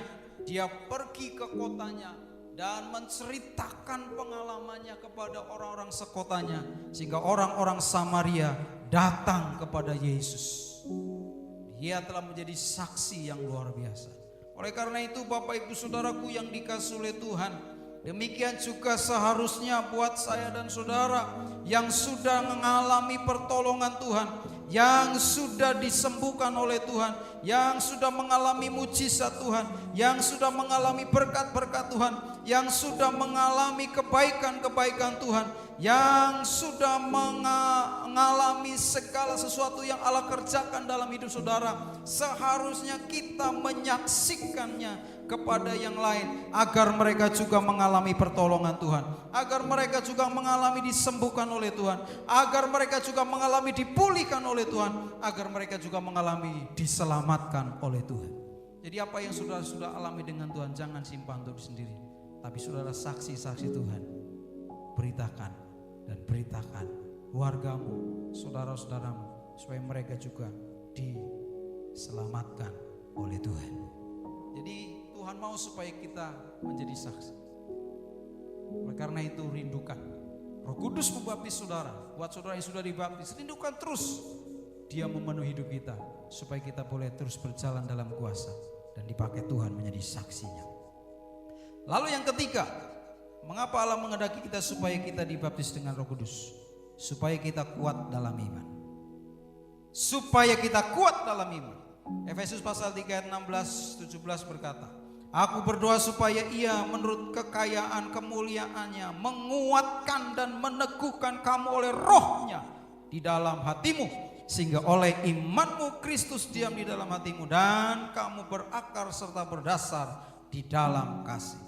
dia pergi ke kotanya dan menceritakan pengalamannya kepada orang-orang sekotanya, sehingga orang-orang Samaria datang kepada Yesus. Dia telah menjadi saksi yang luar biasa. Oleh karena itu Bapak Ibu Saudaraku yang dikasihi oleh Tuhan, demikian juga seharusnya buat saya dan saudara yang sudah mengalami pertolongan Tuhan, yang sudah disembuhkan oleh Tuhan, yang sudah mengalami mujizat Tuhan, yang sudah mengalami berkat-berkat Tuhan, yang sudah mengalami kebaikan-kebaikan Tuhan, yang sudah mengalami segala sesuatu yang Allah kerjakan dalam hidup saudara. Seharusnya kita menyaksikannya kepada yang lain, agar mereka juga mengalami pertolongan Tuhan, agar mereka juga mengalami disembuhkan oleh Tuhan, agar mereka juga mengalami dipulihkan oleh Tuhan, agar mereka juga mengalami diselamatkan oleh Tuhan. Jadi apa yang saudara sudah alami dengan Tuhan, jangan simpan untuk sendiri, tapi saudara saksi-saksi Tuhan, beritakan dan beritakan keluargamu, saudara-saudaramu, supaya mereka juga diselamatkan oleh Tuhan. Jadi Tuhan mau supaya kita menjadi saksi. Oleh karena itu rindukan Roh Kudus membaptis saudara. Buat saudara yang sudah dibaptis, rindukan terus Dia memenuhi hidup kita, supaya kita boleh terus berjalan dalam kuasa dan dipakai Tuhan menjadi saksinya. Lalu yang ketiga, mengapa Allah menghendaki kita supaya kita dibaptis dengan Roh Kudus? Supaya kita kuat dalam iman. Supaya kita kuat dalam iman. Efesus pasal 3 ayat 16-17 berkata, aku berdoa supaya ia menurut kekayaan kemuliaannya menguatkan dan meneguhkan kamu oleh rohnya di dalam hatimu, sehingga oleh imanmu Kristus diam di dalam hatimu dan kamu berakar serta berdasar di dalam kasih.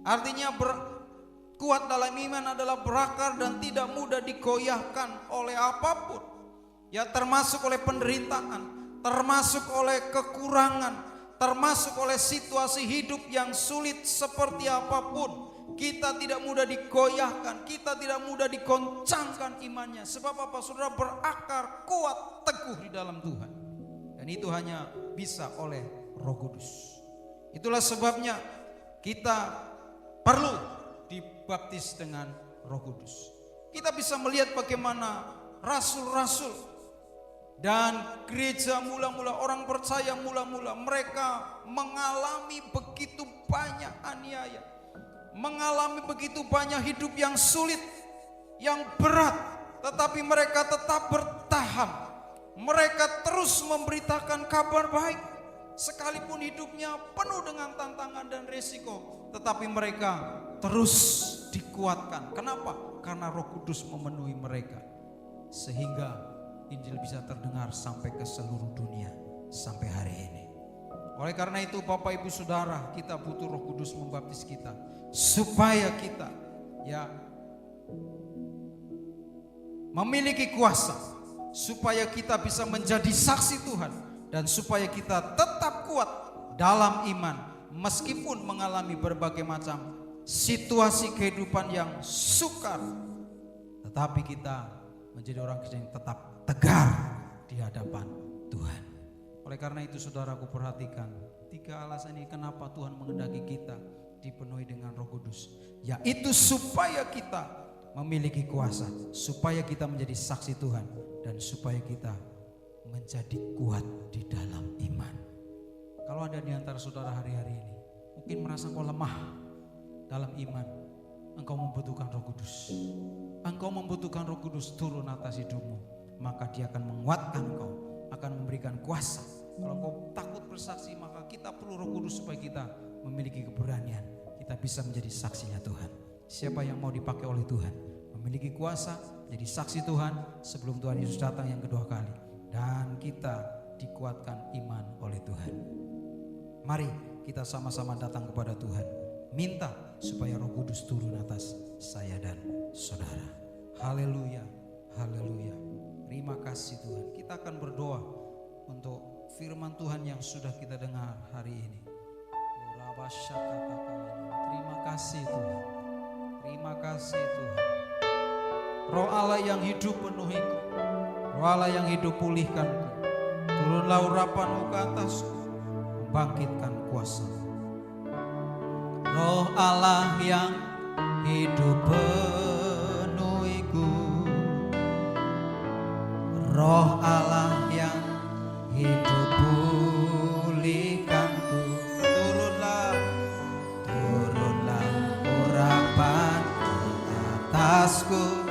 Artinya kuat dalam iman adalah berakar dan tidak mudah digoyahkan oleh apapun, ya, termasuk oleh penderitaan, termasuk oleh kekurangan, termasuk oleh situasi hidup yang sulit seperti apapun. Kita tidak mudah digoyahkan, kita tidak mudah digoncangkan imannya. Sebab apa? Saudara berakar kuat teguh di dalam Tuhan. Dan itu hanya bisa oleh Roh Kudus. Itulah sebabnya kita perlu dibaptis dengan Roh Kudus. Kita bisa melihat bagaimana rasul-rasul dan gereja mula-mula, orang percaya mula-mula, mereka mengalami begitu banyak aniaya, mengalami begitu banyak hidup yang sulit, yang berat, tetapi mereka tetap bertahan. Mereka terus memberitakan kabar baik, sekalipun hidupnya penuh dengan tantangan dan resiko, tetapi mereka terus dikuatkan. Kenapa? Karena Roh Kudus memenuhi mereka, sehingga Injil bisa terdengar sampai ke seluruh dunia sampai hari ini. Oleh karena itu Bapak Ibu Saudara, kita butuh Roh Kudus membaptis kita, supaya kita memiliki kuasa, supaya kita bisa menjadi saksi Tuhan, dan supaya kita tetap kuat dalam iman meskipun mengalami berbagai macam situasi kehidupan yang sukar, tetapi kita menjadi orang Kristen yang tetap tegar di hadapan Tuhan. Oleh karena itu saudaraku, perhatikan 3 alasan ini kenapa Tuhan menghendaki kita dipenuhi dengan Roh Kudus, yaitu supaya kita memiliki kuasa, supaya kita menjadi saksi Tuhan, dan supaya kita menjadi kuat di dalam iman. Kalau ada di antara saudara hari-hari ini mungkin merasa kau lemah dalam iman, engkau membutuhkan Roh Kudus. Engkau membutuhkan Roh Kudus turun atas hidupmu, maka Dia akan menguatkan engkau, akan memberikan kuasa. Kalau engkau takut bersaksi, maka kita perlu Roh Kudus supaya kita memiliki keberanian, kita bisa menjadi saksinya Tuhan. Siapa yang mau dipakai oleh Tuhan, memiliki kuasa jadi saksi Tuhan sebelum Tuhan Yesus datang yang kedua kali, dan kita dikuatkan iman oleh Tuhan. Mari kita sama-sama datang kepada Tuhan, minta supaya Roh Kudus turun atas saya dan saudara. Haleluya, haleluya. Terima kasih Tuhan. Kita akan berdoa untuk firman Tuhan yang sudah kita dengar hari ini. Terima kasih Tuhan. Terima kasih Tuhan. Roh Allah yang hidup penuhiku, Roh Allah yang hidup pulihkanku. Turunlah urapanmu ke atasku, membangkitkan kuasa. Roh Allah yang hidup penuhiku, Roh Allah yang hidup pulihkanku. Turunlah urapan ke atasku,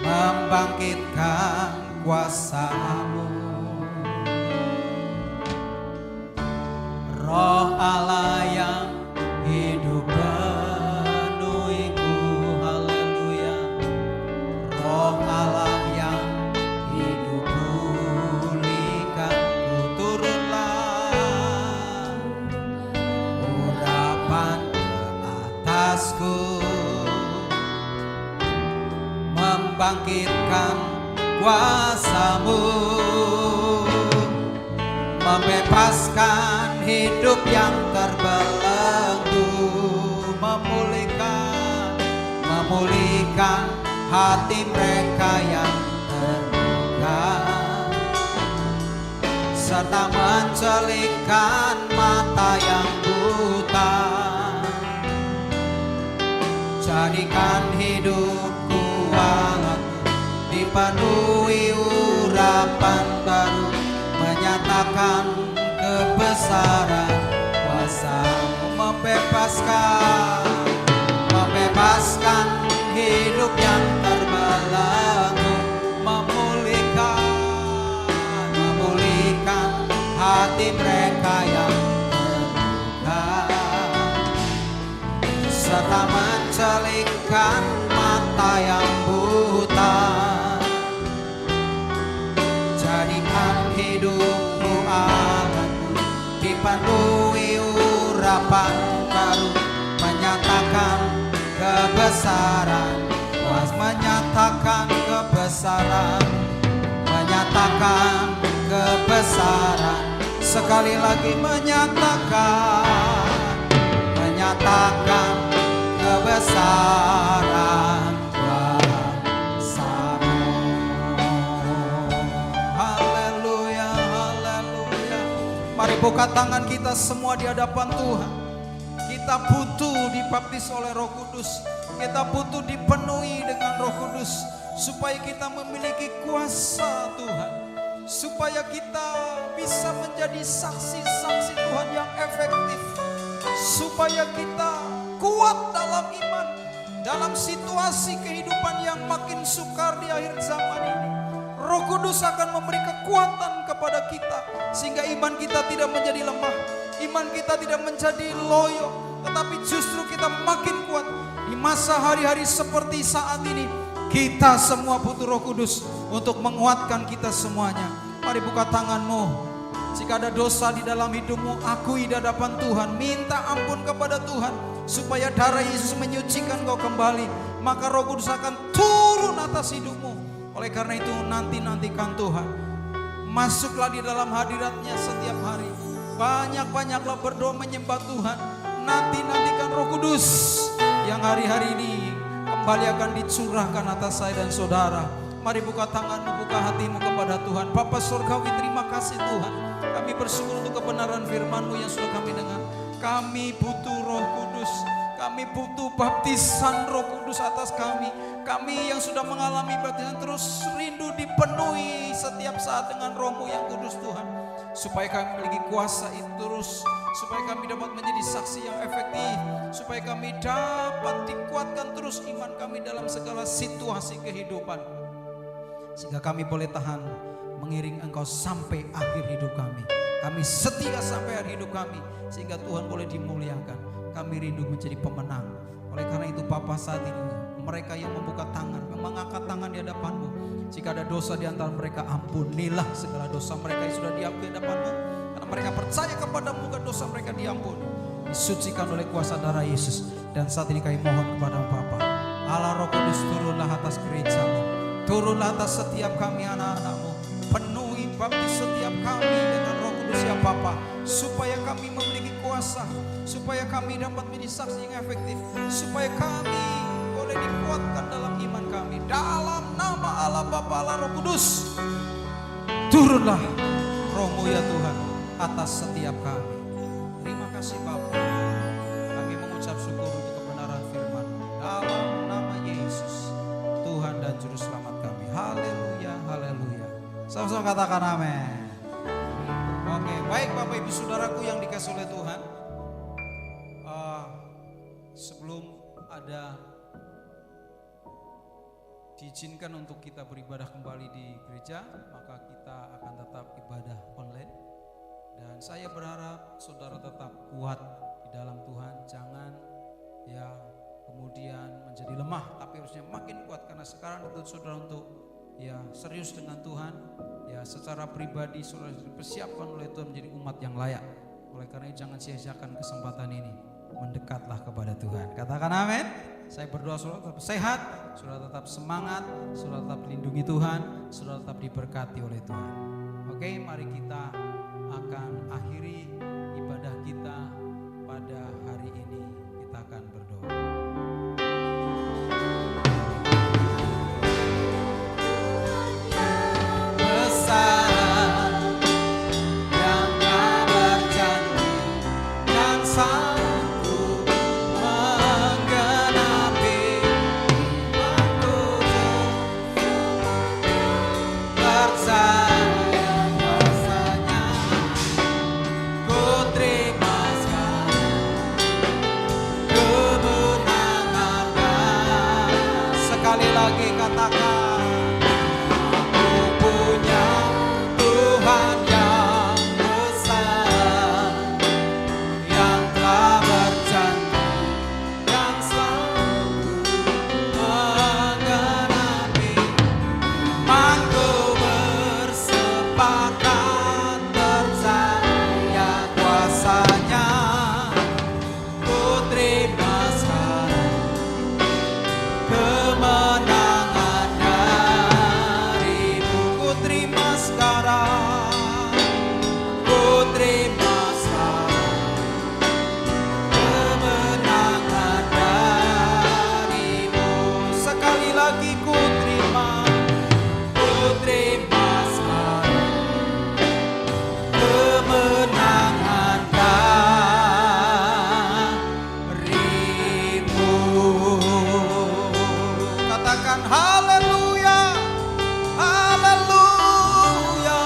membangkitkan kuasa-Mu. Roh Allah yang hidup penuhiku, haleluya. Roh Allah yang hidup pulihkanku. Turunlah urapan ke atasku, membangkitkan kuasa-Mu, membebaskan hidup yang terbelenggu, memulihkan hati mereka yang terluka, serta mencelingkan mata yang buta. Jadikan hidupku dipenuhi urapan baru, menyatakan kebesaran kuasa-Mu, membebaskan hidup yang terbelenggu, memulihkan hati mereka yang terluka, serta mencelingkan mata yang buta. Jadikan hidupku anganku dipenuhi urapan baru, menyatakan kebesaran, menyatakan kebesaran, sekali lagi menyatakan kebesaran kuasa-Mu. Haleluya, haleluya. Mari buka tangan kita semua di hadapan Tuhan. Kita butuh dibaptis oleh Roh Kudus. Kita butuh dipenuhi dengan Roh Kudus supaya kita memiliki kuasa Tuhan, supaya kita bisa menjadi saksi-saksi Tuhan yang efektif, supaya kita kuat dalam iman, dalam situasi kehidupan yang makin sukar di akhir zaman ini. Roh Kudus akan memberi kekuatan kepada kita sehingga iman kita tidak menjadi lemah, iman kita tidak menjadi loyo, tetapi justru kita makin kuat. Di masa hari-hari seperti saat ini, kita semua butuh Roh Kudus untuk menguatkan kita semuanya. Mari buka tanganmu. Jika ada dosa di dalam hidupmu, akui di hadapan Tuhan, minta ampun kepada Tuhan supaya darah Yesus menyucikan kau kembali. Maka Roh Kudus akan turun atas hidupmu. Oleh karena itu nantikan Tuhan. Masuklah di dalam hadiratnya setiap hari. Banyak-banyaklah berdoa menyembah Tuhan. Nantikan Roh Kudus yang hari-hari ini kembali akan dicurahkan atas saya dan saudara. Mari buka tanganmu, buka hatimu kepada Tuhan. Bapa Surgawi, terima kasih Tuhan. Kami bersyukur untuk kebenaran firman-Mu yang sudah kami dengar. Kami butuh Roh Kudus. Kami butuh baptisan Roh Kudus atas kami. Kami yang sudah mengalami baptisan terus rindu dipenuhi setiap saat dengan Roh-Mu yang kudus Tuhan. Supaya kami memiliki kuasa itu terus. Supaya kami dapat menjadi saksi yang efektif. Supaya kami dapat dikuatkan terus iman kami dalam segala situasi kehidupan. Sehingga kami boleh tahan mengiring Engkau sampai akhir hidup kami. Kami setia sampai akhir hidup kami, sehingga Tuhan boleh dimuliakan. Kami rindu menjadi pemenang. Oleh karena itu Bapa, saat ini mereka yang membuka tangan, mengangkat tangan di hadapan-Mu, jika ada dosa di antara mereka, ampunilah segala dosa mereka yang sudah diampuni di hadapan-Mu. Karena mereka percaya kepada-Mu, dosa mereka diampuni, disucikan oleh kuasa darah Yesus. Dan saat ini kami mohon kepada Bapa, Allah Roh Kudus, turunlah atas gereja-Mu, turunlah atas setiap kami anak-anak-Mu, penuhi baptis setiap kami dengan Roh Kudus ya Bapa, supaya kami memiliki kuasa, supaya kami dapat menjadi saksi yang efektif, supaya kami boleh dikuatkan dalam iman kami. Dalam nama Allah Bapa, Allah Roh Kudus, turunlah Roh-Mu ya Tuhan atas setiap kami. Terima kasih Bapa, kami mengucap syukur untuk kebenaran firman dalam nama Yesus, Tuhan dan Juru Selamat kami. Haleluya, haleluya. Sama-sama katakan amin. Oke, baik Bapak Ibu Saudaraku yang dikasihi oleh Tuhan. Sebelum ada diizinkan untuk kita beribadah kembali di gereja, maka kita akan tetap ibadah online. Dan saya berharap saudara tetap kuat di dalam Tuhan, jangan ya kemudian menjadi lemah, tapi harusnya makin kuat, karena sekarang itu saudara untuk ya serius dengan Tuhan, ya secara pribadi saudara dipersiapkan oleh Tuhan menjadi umat yang layak. Oleh karena itu jangan sia-siakan kesempatan ini, mendekatlah kepada Tuhan. Katakan amin. Saya berdoa saudara tetap sehat, saudara tetap semangat, saudara tetap dilindungi Tuhan, saudara tetap diberkati oleh Tuhan. Oke, mari kita akan akhiri ibadah kita pada hari ini. Kita akan berdoa. Sekali lagi katakan, aku punya Tuhan yang besar, yang telah berjanji, yang selalu menggenapi. Aku bersepakat percaya kuasa-Nya, ku terima sekarang kemenangan darimu. Ku terima sekarang, ku terima sekarang kemenangan darimu. Sekali lagi ku terima sekarang kemenangan darimu. Katakan haleluya, haleluya.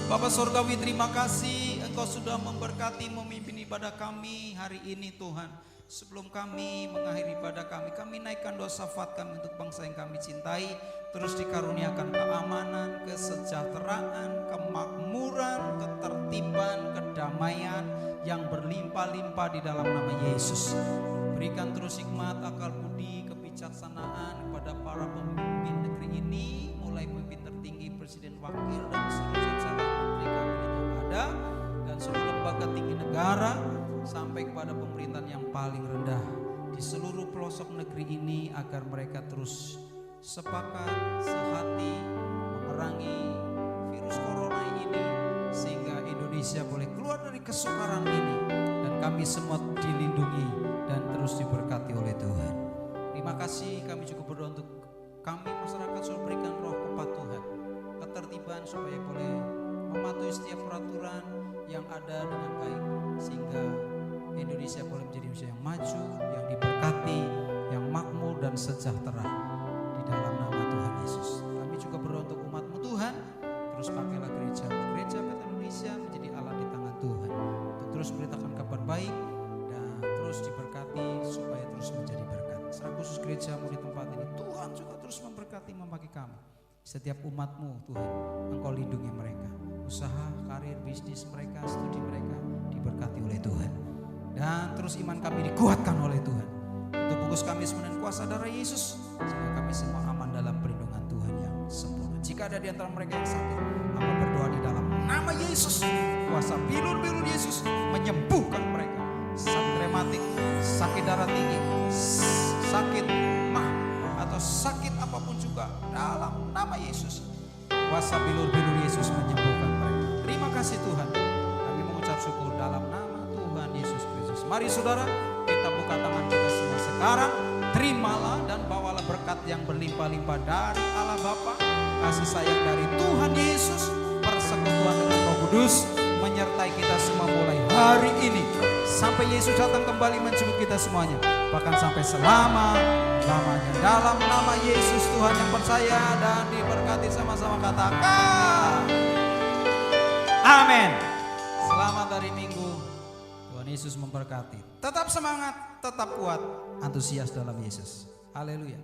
Bapak Surgawi, terima kasih Engkau sudah memberkati, memimpin ibadah kami hari ini Tuhan. Sebelum kami mengakhiri ibadah kami naikkan doa syafaat kami untuk bangsa yang kami cintai. Terus dikaruniakan keamanan, kesejahteraan, kemakmuran, ketertiban, kedamaian yang berlimpah-limpah di dalam nama Yesus. Berikan terus hikmat, akal budi, kebijaksanaan kepada para pemimpin negeri ini, mulai pemimpin tertinggi, presiden, wakil, dan seluruh jajaran menteri kabinet yang ada, dan seluruh lembaga tinggi negara, sampai kepada pemerintahan yang paling rendah di seluruh pelosok negeri ini, agar mereka terus sepakat, sehati, memerangi virus corona ini, sehingga Indonesia boleh keluar dari kesukaran ini, dan kami semua dilindungi dan terus diberkati oleh Tuhan. Terima kasih. Kami juga berdoa untuk kami masyarakat, supaya berikan roh kepatuhan, ketertiban, supaya boleh mematuhi setiap peraturan yang ada dengan baik, sehingga Indonesia boleh menjadi Indonesia yang maju, yang diberkati, yang makmur dan sejahtera di dalam nama Tuhan Yesus. Kami juga berdoa untuk umat-Mu Tuhan, terus pakailah gereja Bethel Indonesia menjadi alat di tangan Tuhan, untuk terus beritakan kabar baik dan terus diberkati, supaya terus menjadi berkat. Secara khusus gereja-Mu di tempat ini, Tuhan juga terus memberkati, memakai kami. Setiap umat-Mu Tuhan, Engkau lindungi mereka. Usaha, karir, bisnis mereka, studi mereka diberkati oleh Tuhan. Dan terus iman kami dikuatkan oleh Tuhan. Untuk bungkus kami semua dan kuasa darah Yesus, sehingga kami semua aman dalam perlindungan Tuhan yang sempurna. Jika ada di antara mereka yang sakit, hamba berdoa di dalam nama Yesus, kuasa bilur-bilur Yesus menyembuhkan mereka. Sakit rematik, sakit darah tinggi, sakit mah, atau sakit apapun juga, dalam nama Yesus, kuasa bilur-bilur Yesus menyembuhkan mereka. Terima kasih Tuhan, kami mengucap syukur dalam nama Tuhan Yesus Kristus. Mari saudara, kita buka tangan kita semua sekarang. Terimalah dan bawalah berkat yang berlimpah-limpah dari Allah Bapa, kasih sayang dari Tuhan Yesus, persekutuan dengan Roh Kudus menyertai kita semua mulai hari ini sampai Yesus datang kembali menjemput kita semuanya, bahkan sampai selama-lamanya. Dalam nama Yesus Tuhan yang percaya dan diberkati, sama-sama katakan amin. Selamat hari Minggu, Tuhan Yesus memberkati. Tetap semangat, tetap kuat, antusias dalam Yesus. Haleluya.